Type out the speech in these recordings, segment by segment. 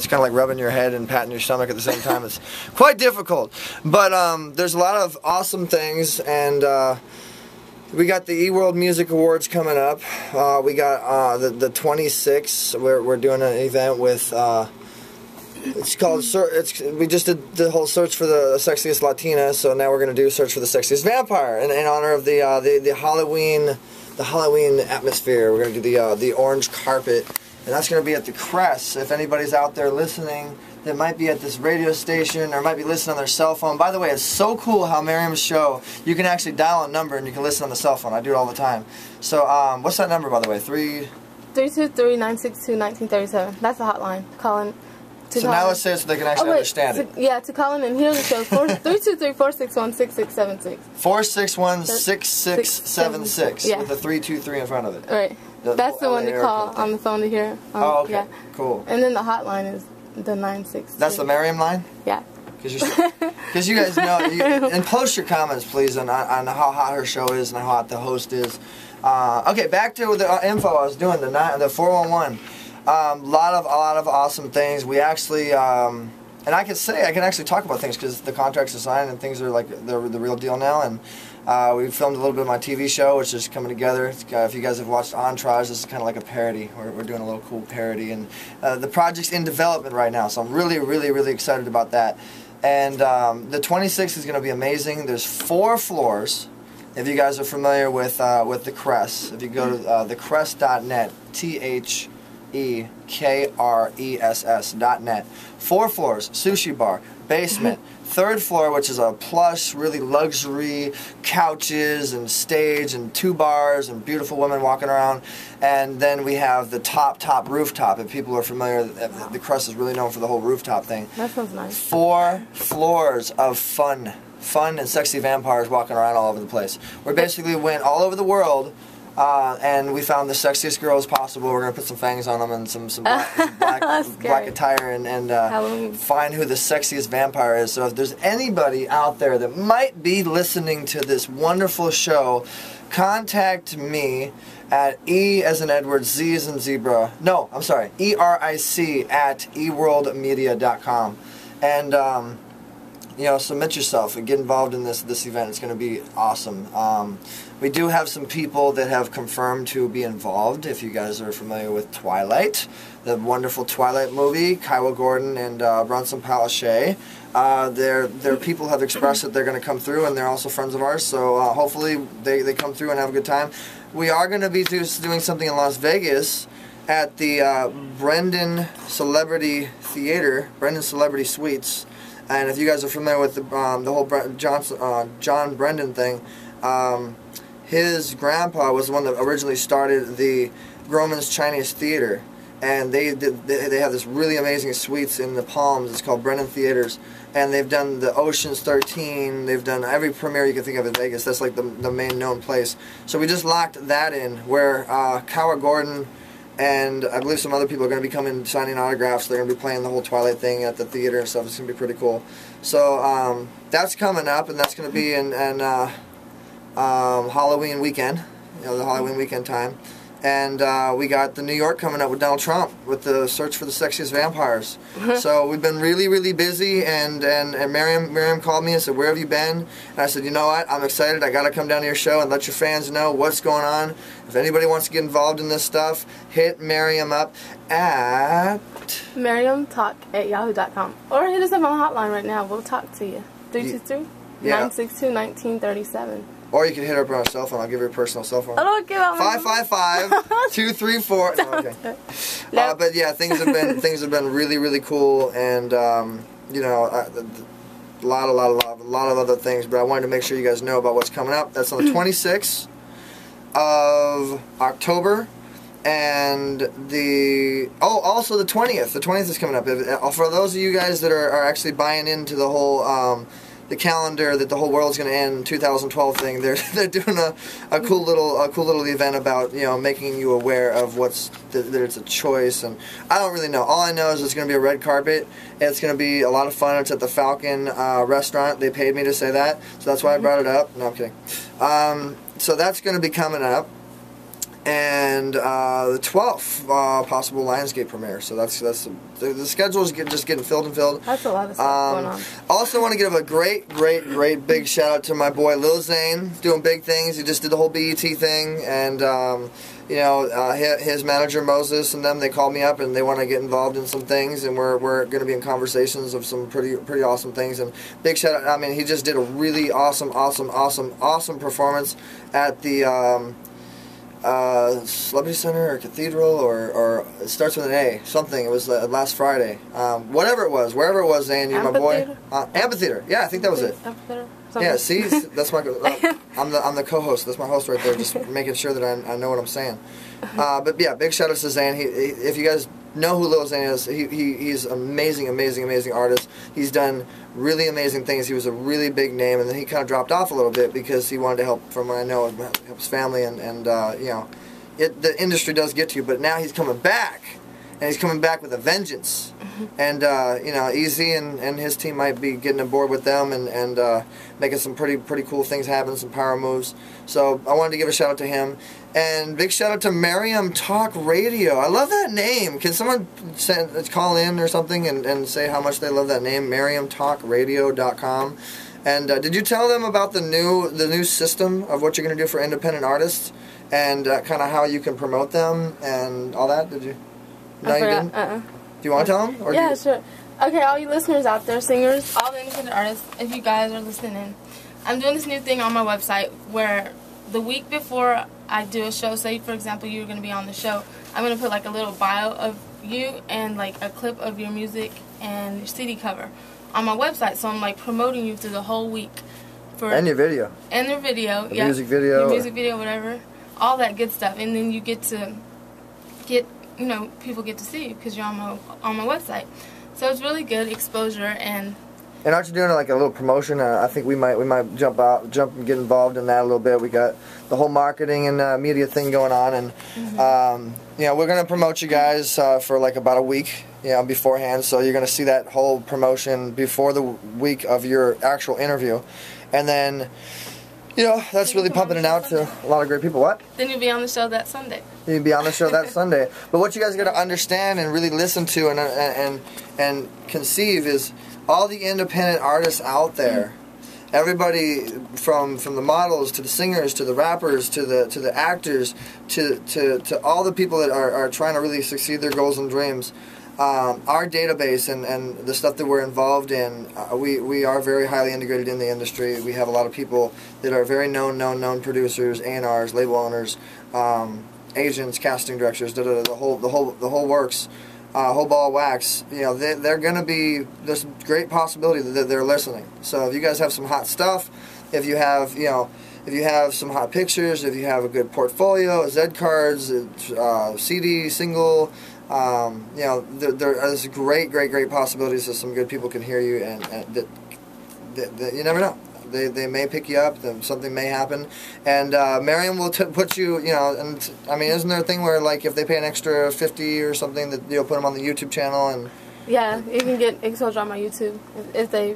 kind of like rubbing your head and patting your stomach at the same time. It's quite difficult. But there's a lot of awesome things, and we got the eWorld Music Awards coming up. We got the 26th. We're doing an event with. It's called. We just did the whole search for the sexiest Latina, so now we're gonna do search for the sexiest vampire in honor of the Halloween atmosphere. We're gonna do the orange carpet, and that's gonna be at the Crest. If anybody's out there listening that might be at this radio station or might be listening on their cell phone. By the way, it's so cool how Maryam's show, you can actually dial a number and you can listen on the cell phone. I do it all the time. So what's that number, by the way? 323-962-1937. That's the hotline. Calling. So now let's say it so they can actually understand it. Yeah, to call in and hear the show, 323-461-6676. 461-6676 with a 323 in front of it. Right. That's the one to call on the phone to hear. Oh, okay. Yeah. Cool. And then the hotline is the 962. That's the Maryam line? Yeah. Because you guys know, and post your comments, please, on how hot her show is and how hot the host is. Okay, back to the info I was doing, the 411. A lot of awesome things. We actually, and I can actually talk about things because the contracts are signed and things are like the real deal now. And we filmed a little bit of my TV show, which is coming together. If you guys have watched Entourage, this is kind of like a parody. We're doing a little cool parody, and the project's in development right now, so I'm really, really, really excited about that. And the 26th is going to be amazing. There's 4 floors. If you guys are familiar with the Crest, if you go to thecrest.net, TheKress.net. 4 floors, sushi bar, basement, 3rd floor, which is a plush, really luxury couches and stage and 2 bars and beautiful women walking around. And then we have the top rooftop. If people are familiar, the Crest is really known for the whole rooftop thing. That sounds nice. 4 floors of fun and sexy vampires walking around all over the place. We basically went all over the world. And we found the sexiest girls possible. We're going to put some fangs on them and some black attire and find who the sexiest vampire is. So if there's anybody out there that might be listening to this wonderful show, contact me at E as in Edward, Z as in Zebra. No, I'm sorry, ERIC at eworldmedia.com. And submit yourself and get involved in this event. It's going to be awesome. We do have some people that have confirmed to be involved. If you guys are familiar with Twilight, the wonderful Twilight movie, Kyle Gordon and Bronson Palaszczuk, their people have expressed that they're going to come through, and they're also friends of ours. So hopefully they come through and have a good time. We are going to be doing something in Las Vegas at the Brendan Celebrity Theater, Brendan Celebrity Suites. And if you guys are familiar with the whole John Brendan thing, his grandpa was the one that originally started the Grauman's Chinese Theater, and they have this really amazing suites in the Palms. It's called Brendan Theaters, and they've done the Ocean's 13. They've done every premiere you can think of in Vegas. That's like the main known place. So we just locked that in, where Kyle Gordon and I believe some other people are going to be coming signing autographs. They're going to be playing the whole Twilight thing at the theater and stuff. It's going to be pretty cool. So that's coming up, and that's going to be in Halloween weekend, the Halloween weekend time. And we got the New York coming up with Donald Trump with the search for the sexiest vampires. So we've been really, really busy, and Maryam called me and said, "Where have you been?" And I said, "You know what? I'm excited. I got to come down to your show and let your fans know what's going on. If anybody wants to get involved in this stuff, hit Maryam up at Maryamtalk@yahoo.com. Or hit us up on the hotline right now. We'll talk to you. 323-962-1937. Or you can hit her up on her cell phone. I'll give her a personal cell phone. I don't give out my 555-234. No, okay. But yeah, things have been really, really cool, and a lot of other things. But I wanted to make sure you guys know about what's coming up. That's on the 26th of October, and also the 20th. The 20th is coming up. For those of you guys that are actually buying into the whole the calendar that the whole world's going to end 2012 thing, they're doing a cool little event about making you aware of that it's a choice. And I don't really know. All I know is it's going to be a red carpet. It's going to be a lot of fun. It's at the Falcon restaurant. They paid me to say that, so that's why I brought it up. No, I'm kidding. So that's going to be coming up. and the 12th possible Lionsgate premiere. So that's the schedule is just getting filled and filled. That's a lot of stuff going on. Also want to give a great big shout out to my boy Lil Zane. He's doing big things. He just did the whole BET thing, and you know, his manager Moses and them, they called me up and they want to get involved in some things, and we're going to be in conversations of some pretty awesome things. And big shout out, I mean, he just did a really awesome performance at the Celebrity Center or Cathedral, or it starts with an A, something. It was last Friday. Whatever it was, wherever it was, Zane, you're my boy. Amphitheater. Yeah, I think that was it. Amphitheater. Yeah, see, that's my. I'm the co-host. That's my host right there, just making sure that I know what I'm saying. But yeah, big shout out to Zane. If you guys know who Lil Zane is, he's amazing artist. He's done really amazing things. He was a really big name, and then he kind of dropped off a little bit because he wanted to help, from what I know, help his family, and you know, the industry does get to you. But now he's coming back, and he's coming back with a vengeance. And you know, Easy and his team might be getting aboard with them and making some pretty cool things happen, some power moves. So I wanted to give a shout out to him, and big shout out to Maryamtalkradio. I love that name. Can someone call in or something and say how much they love that name? Maryamtalkradio.com. And did you tell them about the new system of what you're going to do for independent artists, and kind of how you can promote them and all that? Did you? No, you didn't. Do you want to tell them? Or yeah, sure. Okay, all you listeners out there, singers, all the independent artists, if you guys are listening, I'm doing this new thing on my website where the week before I do a show, say for example you're going to be on the show, I'm going to put like a little bio of you and like a clip of your music and your CD cover on my website. So I'm like promoting you through the whole week. And your video. And your video, yeah. Music video. Your music video, whatever. All that good stuff. And then you get, you know, people get to see you because you're on my website. So it's really good exposure. And aren't you doing like a little promotion? I think we might jump and get involved in that a little bit. We got the whole marketing and media thing going on, and you know, we're gonna promote you guys for like about a week, you know, beforehand. So you're gonna see that whole promotion before the week of your actual interview, and then, you know, that's really pumping it out to a lot of great people. What? Then you'll be on the show that Sunday. You'll be on the show that Sunday. But what you guys got to understand and really listen to and conceive is all the independent artists out there. Everybody from the models to the singers to the rappers to the actors to all the people that are trying to really succeed their goals and dreams. Our database and the stuff that we're involved in, we are very highly integrated in the industry. We have a lot of people that are very known producers, A&Rs, label owners, agents, casting directors, the whole works, whole ball of wax. You know, they're gonna be, there's great possibility that they're listening. So if you guys have some hot stuff, if you have, you know, if you have some hot pictures, if you have a good portfolio, Z cards, CD, single. You know, there's great possibilities that some good people can hear you, and that you never know. They may pick you up. Something may happen, and Maryam will put you. You know, and I mean, isn't there a thing where like if they pay an extra $50 or something, that you'll put them on the YouTube channel? And yeah, you can get exposure on my YouTube if they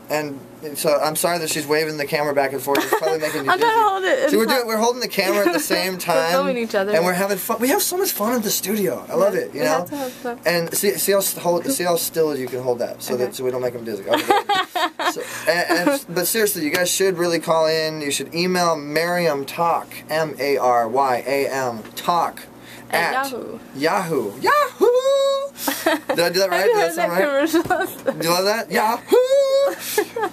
And so I'm sorry that she's waving the camera back and forth. It's probably making you I'm dizzy. trying to hold it. So we're holding the camera at the same time. We're filming each other. And we're having fun. We have so much fun in the studio. I love it, you know? Have fun. And see how still you can hold that so we don't make them dizzy. Okay. But seriously, you guys should really call in. You should email Maryamtalk, Maryam Talk at Yahoo. Did I do that right? Did that sound right? Do you love that? Yahoo!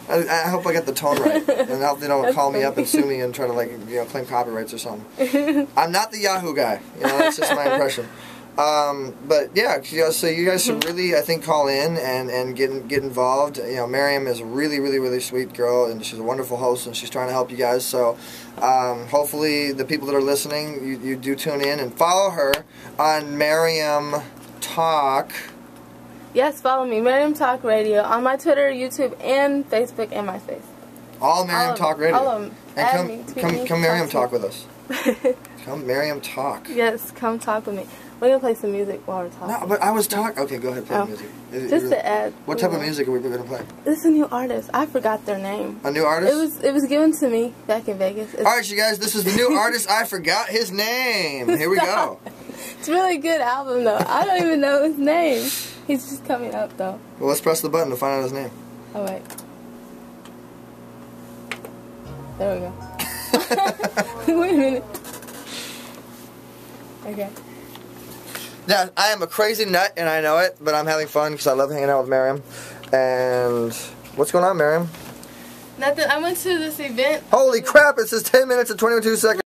I hope I got the tone right, and I hope they don't call me up and sue me and try to, like, you know, claim copyrights or something. I'm not the Yahoo guy. You know, that's just my impression. But yeah, you know, so you guys should really, I think, call in and get involved. You know, Maryam is a really sweet girl, and she's a wonderful host, and she's trying to help you guys. So hopefully the people that are listening, you do tune in and follow her on Maryam Talk. Yes, follow me, Maryamtalkradio, on my Twitter, YouTube, and Facebook, and MySpace. All Maryamtalkradio. All of them. And come Maryam Talk with us. Come Maryam Talk. Yes, come talk with me. We're gonna play some music while we're talking. No, but I was talking. Okay, go ahead, play the music. Just to add. What type of music are we gonna play? It's a new artist. I forgot their name. A new artist? It was given to me back in Vegas. All right, you guys. This is the new artist. I forgot his name. Here we go. It's a really good album, though. I don't even know his name. He's just coming up, though. Well, let's press the button to find out his name. Oh wait. There we go. Wait a minute. Okay. Yeah, I am a crazy nut, and I know it, but I'm having fun because I love hanging out with Maryam. And what's going on, Maryam? Nothing. I went to this event. Holy crap! It says 10 minutes and 22 seconds.